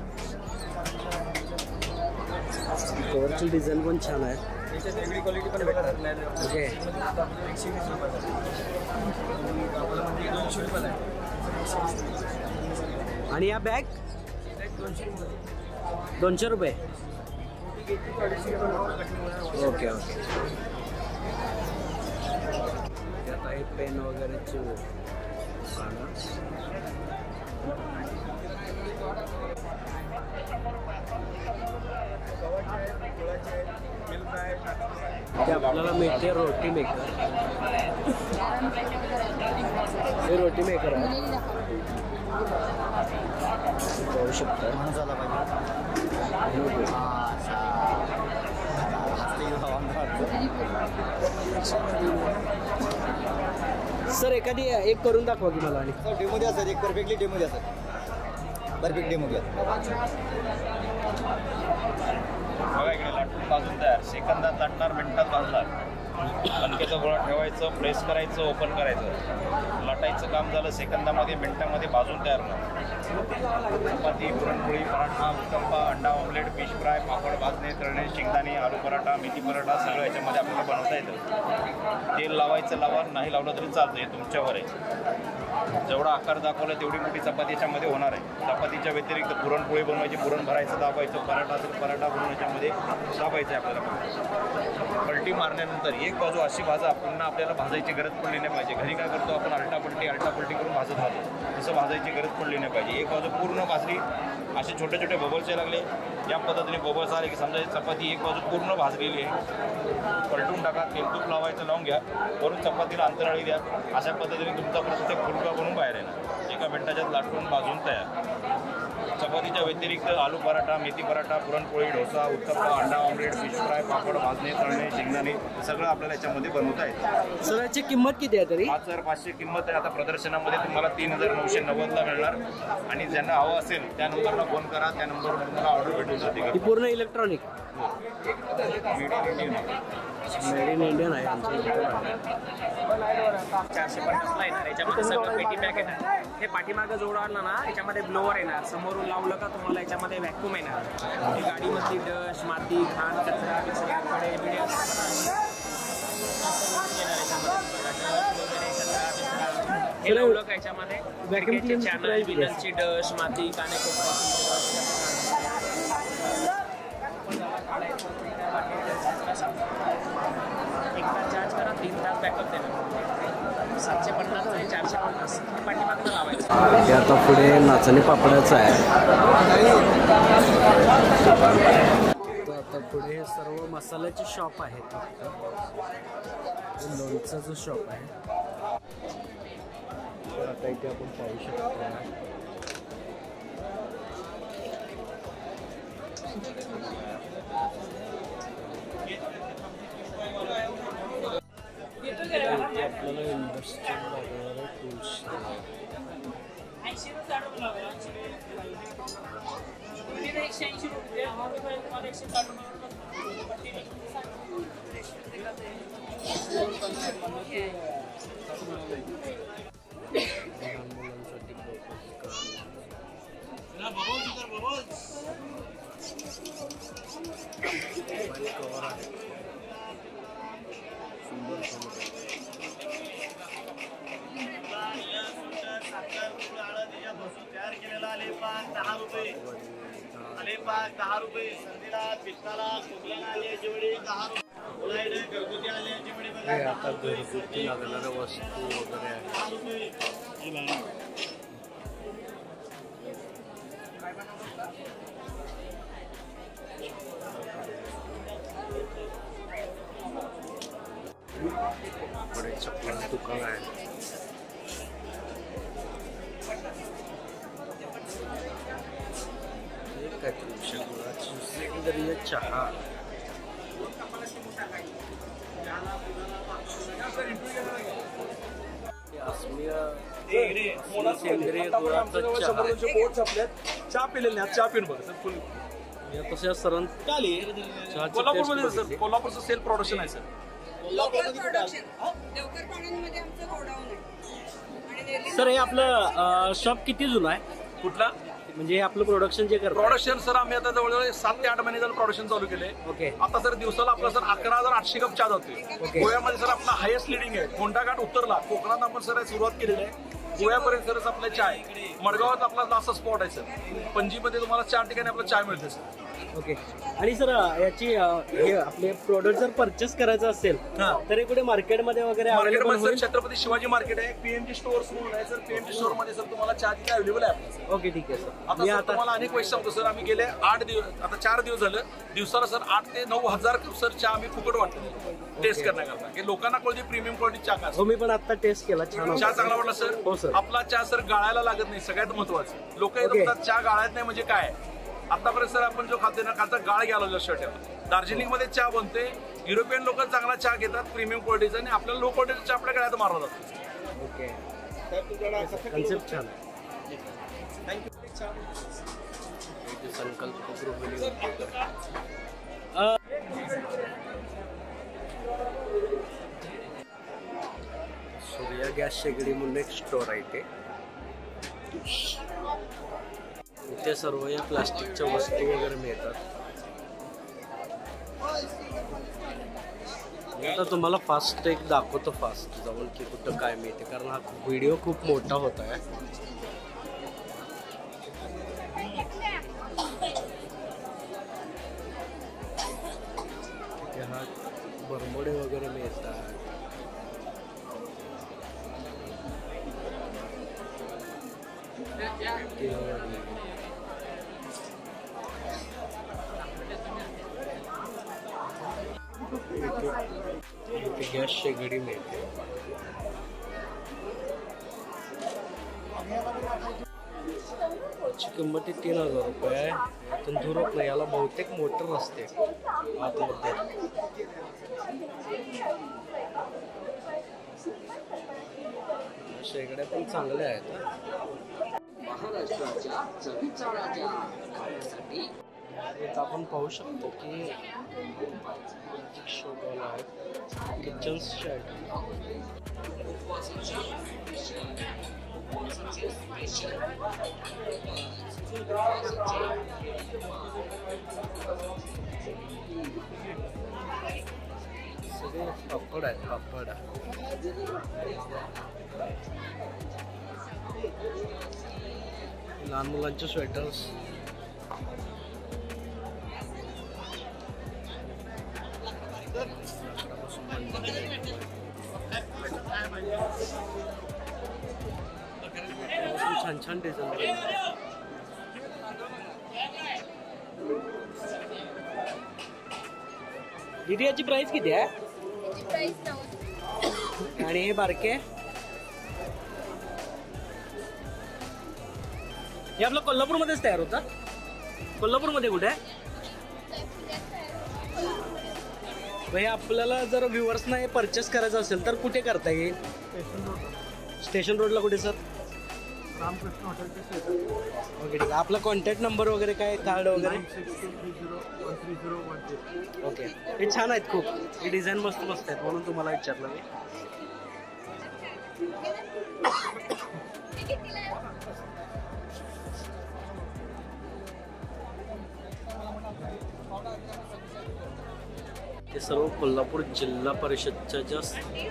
कवरची डिझाईन पण छान आहे. त्याच्यात वेगळी क्वालिटी पण भेटणार नाही. ओके. 120 रुपयाला. आपल्यामध्ये 200 रुपयाला आहे. आणि या बॅग 200 रुपये. Okay okay. त्यात आहे पेन वगैरेचे दुकानं. ते आपल्याला मिळते रोटी मेकर. हे रोटी मेकर आहे, पाहू शकता. सर एखादी एक करून दाखवा की मला. आणि डेमो द्या सर, एक परफेक्टली डेमो द्या सर. परफेक्ट डेमो द्या. बघा इकडे लाटून भाजून तयार. सेकंदात लाटणार, मिनिटात भाजणार. कणकेचा गोळा ठेवायचं, प्रेस करायचं, ओपन करायचं. लाटायचं काम झालं, सेकंदामध्ये मिनिटामध्ये भाजून तयार होणार. चपाती, पुरणपोळी, पराठा, उत्तप्पा, अंडा ऑमलेट, फिश फ्राय, पापड भाजणे, तळणे, शेंगदाणे, आलू पराठा, मेथी पराठा सगळं याच्यामध्ये आपल्याला बनवता येतं. तेल लावायचं लावा, नाही लावलं तरी चालतं, हे तुमच्यावर आहे. जेवढा आकार दाखवला तेवढी मोठी चपाती याच्यामध्ये होणार आहे. चपातीच्या व्यतिरिक्त पुरणपोळी बनवायची, पुरण भरायचं, दाबायचं. पराठा असेल पराठा बनवून याच्यामध्ये दाबायचं आहे आपल्याला. पलटी मारल्यानंतर एक बाजू अशी भाजा, पुन्हा आपल्याला भाजायची गरज पडली नाही पाहिजे. घरी काय करतो आपण, आलटापलटी करून भाजत राहतो. तसं भाजायची गरज पडली नाही पाहिजे. एक बाजू पूर्ण भाजली, असे छोटे छोटे बबल्स लागले. या पद्धतीने बबल्स आले की समजा चपाती एक बाजू पूर्ण भाजलेली आहे. पलटून टाका, तेल तूप लावायचं, लावून घ्या. वरून चपातीला अंतराळी द्या. अशा पद्धतीने तुमचा प्रत्येक फुलका बनून बाहेर येणार. एका मिनिटाच्यात लाटून भाजून तयार. चपातीच्या व्यतिरिक्त आलू पराठा, मेथी पराठा, पुरणपोळी, डोसा, उत्तप्पा, अंडा ऑमलेट, फिश फ्राय, पापड भाजणे, तळणे, शेंगदाणे सगळं आपल्याला याच्यामध्ये बनवता येतं. सर याची किंमत किती आहे तरी? 5,500 किंमत आहे. आता प्रदर्शनामध्ये तुम्हाला 3,990ला मिळणार. आणि ज्यांना हवं असेल त्या नंबरला फोन करा, त्या नंबरवर तुम्हाला ऑर्डर भेटून जाते. ही पूर्ण इलेक्ट्रॉनिक मेड इन इंडियन आहे. 450ला येणार. याच्यामध्ये सगळं पेटी पॅक येणार. हे पाठीमागं जोडायला ना याच्यामध्ये ब्लोअर येणार. समोरून लावलं का तुम्हाला याच्यामध्ये व्हॅक्यूम येणार. गाडीमधली डस्ट, माती, घाण, कचरा हे लावलं का याच्यामध्ये व्हॅक्यूम चॅनल, विनलची डस्ट, माती, एकदा चार्ज करा, 3 तास बॅकअप देणार. 750 आणि 450 पाठीमागं लावायचं. हे आता पुढे नाचणी पापडाचं आहे. आता पुढे हे सर्व मसाल्याचे शॉप आहेत. लोणचाचं शॉप आहे. आता इथे आपण पाहू शकतो. आपल्याला इंडस्ट्रियल लागणारे टूल्स. आता घरगुती लागणाऱ्या वस्तू वगैरे आहे. चप्पलाचं दुकान आहे. सेकंदरी चहा. सेंद्रिय गुळाचा चहा पिलेले चहा पिऊन बघा सर. फुल तशा सरांत कोल्हापूरमध्ये सर, कोल्हापूरचं सेल प्रोडक्शन आहे सर. सर हे आपलं शॉप किती जुनं आहे? कुठला म्हणजे आपलं प्रोडक्शन जे करतो? प्रोडक्शन सर आम्ही आता जवळजवळ 7 ते 8 महिने झालं प्रोडक्शन चालू केले. ओके. आता सर दिवसाला आपला सर 11,800 कप चहा जातोय. गोव्यामध्ये सर आपला हायेस्ट लिडिंग आहे. कोंढा घाट उत्तरला, कोकणात आपण सर सुरुवात केलेली आहे. गोव्या परिसरच आपला चहा आहे. मडगावात आपला असा स्पॉट आहे सर. पणजीमध्ये तुम्हाला 4 ठिकाणी आपला चहा मिळते सर. ओके. आणि सर याची हे आपले प्रोडक्ट जर परचेस करायचं असेल तर कुठे मार्केटमध्ये वगैरे मार्केटमध्ये सर छत्रपती शिवाजी मार्केट आहे, पीएमजी स्टोअर्स म्हणून आहे सर. पीएमजी स्टोअर मध्ये सर तुम्हाला चहा तिथे अवेलेबल आहे आपल्याला. ओके ठीक आहे सर. आता सर तुम्हाला अनेक पैसे सांगतो सर. आम्ही गेले 8 दिवस, आता 4 दिवस झालं, दिवसाला सर 8 ते 9 हजार सर चहा आम्ही फुकट वाटतो टेस्ट करण्याकरता, की लोकांना कळते प्रीमियम क्वालिटी चहा का. मी पण आता टेस्ट केला, छान चहा चांगला वाटला सर. हो सर. आपला चहा सर गाळायला लागत नाही, सगळ्यात महत्वाचं. लोक येतात चहा गाळायत नाही म्हणजे काय. आतापर्यंत सर आपण जो खाते ना खालचा गाळ घ्यायला शर्ट दार्जिलिंग मध्ये चहा बनते. युरोपियन लोक चांगला चहा घेतात प्रीमियम क्वालिटीचा, आणि आपल्याला लो क्वालिटीचा चहा आपल्या गळ्यात मारला जातो. ओके. कन्सेप्ट छान आहे. थँक्यू. संकल्प सूर्या गॅस शेगडी म्हणून एक स्टोर आहे ते. इथे सर्व या प्लास्टिकच्या वस्तू वगैरे मिळतात. आता तुम्हाला फास्ट एक दाखवतो, फास्ट जाऊन की कुठं काय मिळते, कारण हा व्हिडिओ खूप मोठा होत आहे. हा बरमोडे वगैरे मिळतात. गॅस शेगडी मिळते. याची किंमत 3000 रुपये. तंदूर नाही, याला बहुतेक मोटर असते आतमध्ये. शेगड्या पण चांगल्या आहेत. इथं आपण पाहू शकतो की शोगाल आहेत किचन्सचे आयटम. सगळे पापड आहेत, पापड. लहान मुलांचे स्वेटर्स. छान छान डिझाईन. दीदी याची प्राइस किती आहे? आणि हे बारके हे आपलं कोल्हापूरमध्येच तयार होतं. कोल्हापूरमध्ये कुठे आहे? हे आपल्याला जर व्ह्युअर्सना हे परचेस करायचं असेल तर कुठे करता येईल? स्टेशन रोडला कुठे सर? रामकृष्ण हॉटेलचे शेजार. ओके ठीक आहे. आपला कॉन्टॅक्ट नंबर वगैरे काय, कार्ड वगैरे? 9623013013. ओके. हे छान आहेत खूप. हे डिझाईन मस्त मस्त आहेत म्हणून तुम्हाला विचारलं मी. हे सर्व कोल्हापूर जिल्हा परिषदच्या ज्या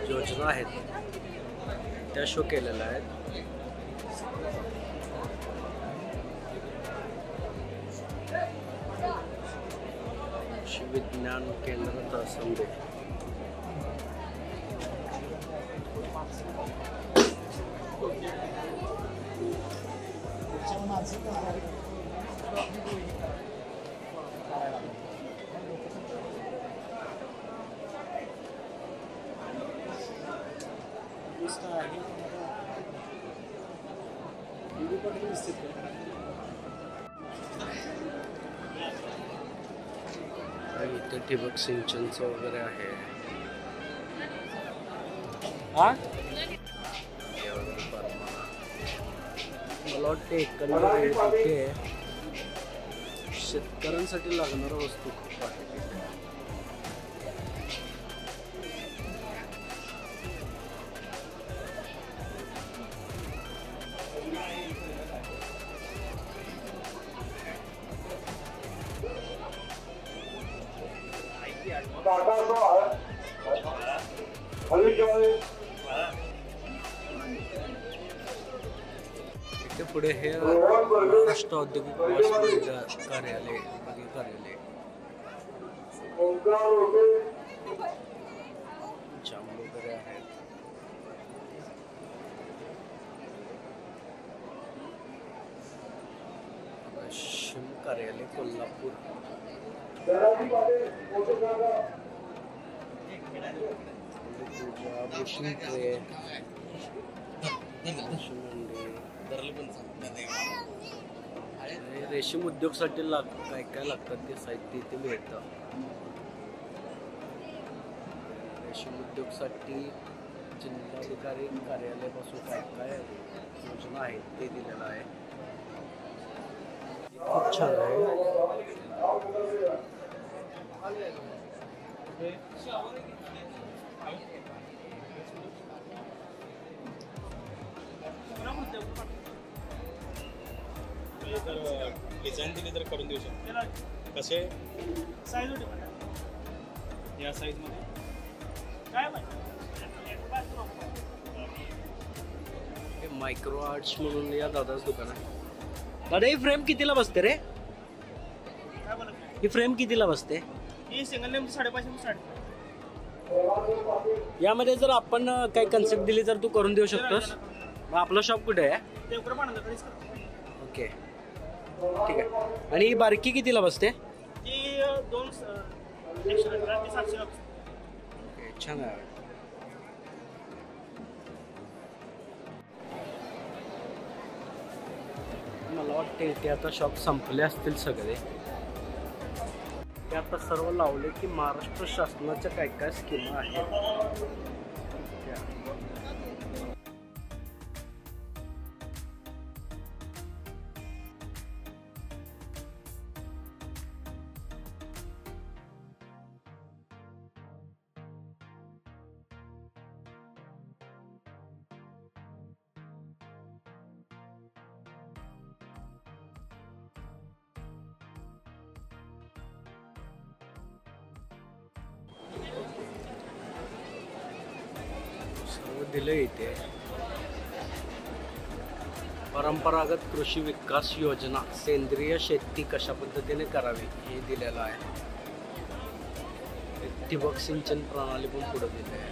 योजना आहेत त्या शो केलेल्या आहेत. विज्ञान केंद्र तहसंदे. इथे ठिबक सिंचनचं वगैरे आहे. मला वाटते एकंदर इथे शेतकऱ्यांसाठी लागणाऱ्या वस्तू खूप आहे. पुढे हे महाराष्ट्र औद्योगिक विकास कार्यालय जाम वगैरे आहेत. पश्चिम कार्यालय कोल्हापूर. रेशीम उद्योगसाठी काय काय लागतात ते साहित्य इथे मिळतं. रेशीम उद्योगसाठी जिल्हाधिकारी कार्यालयापासून काय काय योजना आहेत ते दिलेलं आहे. खूप छान आहे. डिझाईन दिली तर करून देऊ शकतो. कसे साईज होते या साईजमध्ये काय मायक्रो आर्ट्स म्हणून या दादाच दुकान आहे. दादा ही फ्रेम कितीला बसते रे? ही फ्रेम कितीला बसते? ही सिंगल नेम 550 स्टार्ट. यामध्ये जर आपण काही कन्सेप्ट दिली तर तू करून देऊ शकतोस. मग आपलं शॉप कुठे आहे? ओके ठीक आहे. आणि ही बारकी कितीला बसते? ती 700 ला. छान आहे. मला वाटते ते आता शॉप संपले असतील सगळे. ते आता सर्व लावले की महाराष्ट्र शासनाच्या काय काय स्कीमा आहेत. दिलं इथे. परंपरागत कृषी विकास योजना, सेंद्रिय शेती कशा पद्धतीने करावी हे दिलेलं आहे. ठिबक सिंचन प्रणाली पण पुढे दिली आहे.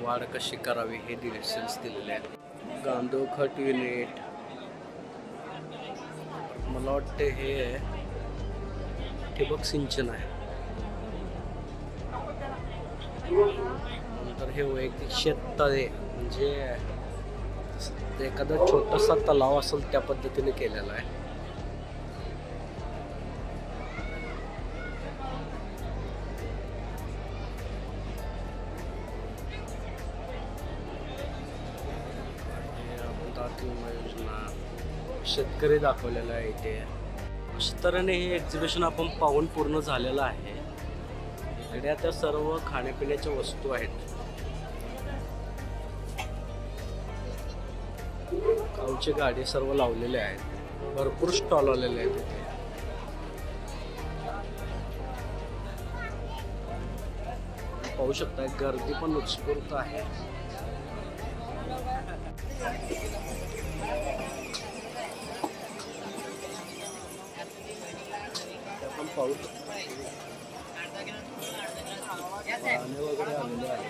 वाढ कशी करावी हे डिरेक्शन्स दिलेले आहेत. गांडूळ खत युनिट, मला वाटते हे ठिबक सिंचन आहे. नंतर हे वैयक्तिक शेततळे, म्हणजे एखादा छोटासा तलाव असेल त्या पद्धतीने केलेला आहे. शेतकरी दाखवलेला आहे इथे. अशा तऱ्हेने हे एक्झिबिशन आपण पाहून पूर्ण झालेलं आहे. इकडे आता सर्व खाण्यापिण्याच्या वस्तू आहेत. गावची गाडी सर्व लावलेले आहेत. भरपूर स्टॉल आलेले आहेत इथे. पाहू शकता गर्दी पण उत्स्फूर्त आहे. पाहू पाणी वगैरे आलेले आहे.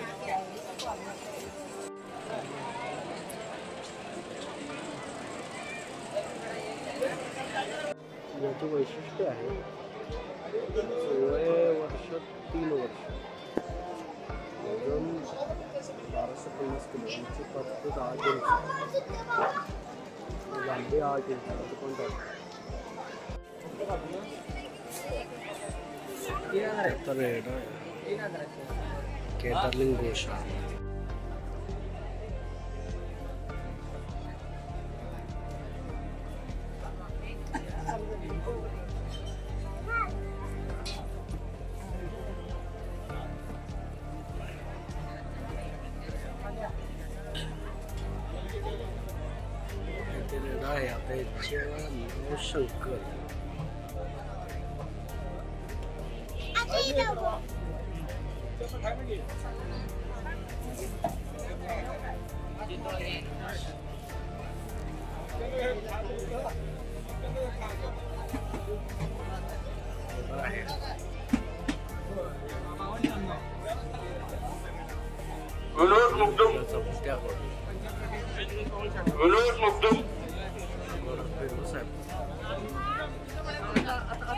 याचे वैशिष्ट्य आहे वय वर्ष 3 वर्ष, वजन 1250 किलो, उंची 5 ते 10 इंच, लांबी 8 इंच. केदारलिंग गोशाळा. घोडा आहे आता याचं नाव शंकर.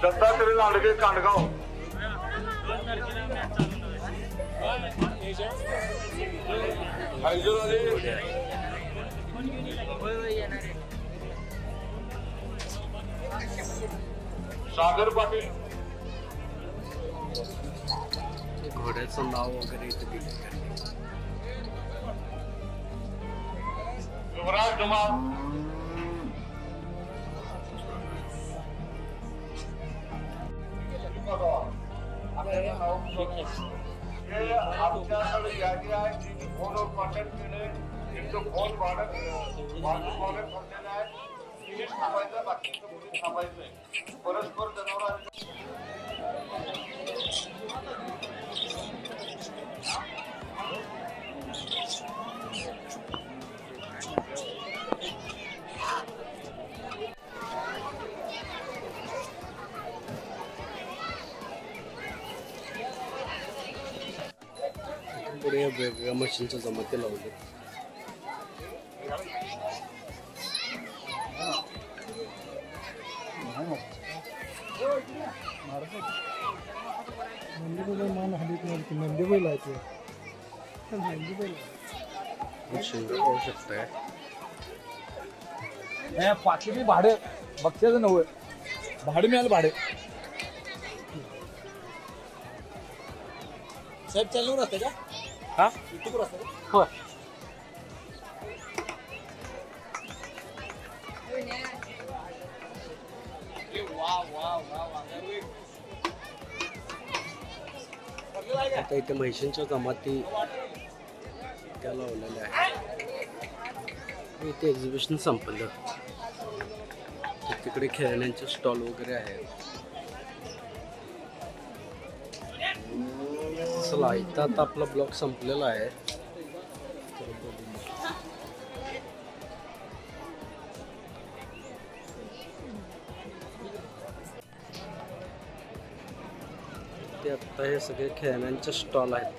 दत्तात्रय लांडगे कांडगाव. सागर पाटील. घोड्याचं नाव वगैरे इथे दिलं. युवराज धुमाळ. आमच्याकडे यादी आहे. फोनवर कॉन्टॅक्ट केले. त्यांचं फोन भाडं ठरलेलं आहे. मिनिट थांबायचं, बाकीचं मुली थांबायचंय. परस्पर जनावरांचं पुढे वेगवेगळ्या मशीनच्या जमाते लावले. पाहू शकताय पाचवी भाडे बघच्याचं नव्हे. भाडे मिळालं भाडे. साहेब चालू राहते का? हा होय. आता इथे म्हैशींच्या जमाती त्या लावलेल्या आहेत. इथे एक्झिबिशन संपलं. तिकडे खेळण्यांचे स्टॉल वगैरे आहेत. चला इथं आता आपला ब्लॉग संपलेला आहे. ते आता हे सगळे खेळण्यांचे स्टॉल आहेत.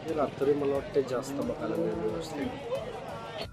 हे रात्री मला वाटते जास्त बघायला मिळाले असते.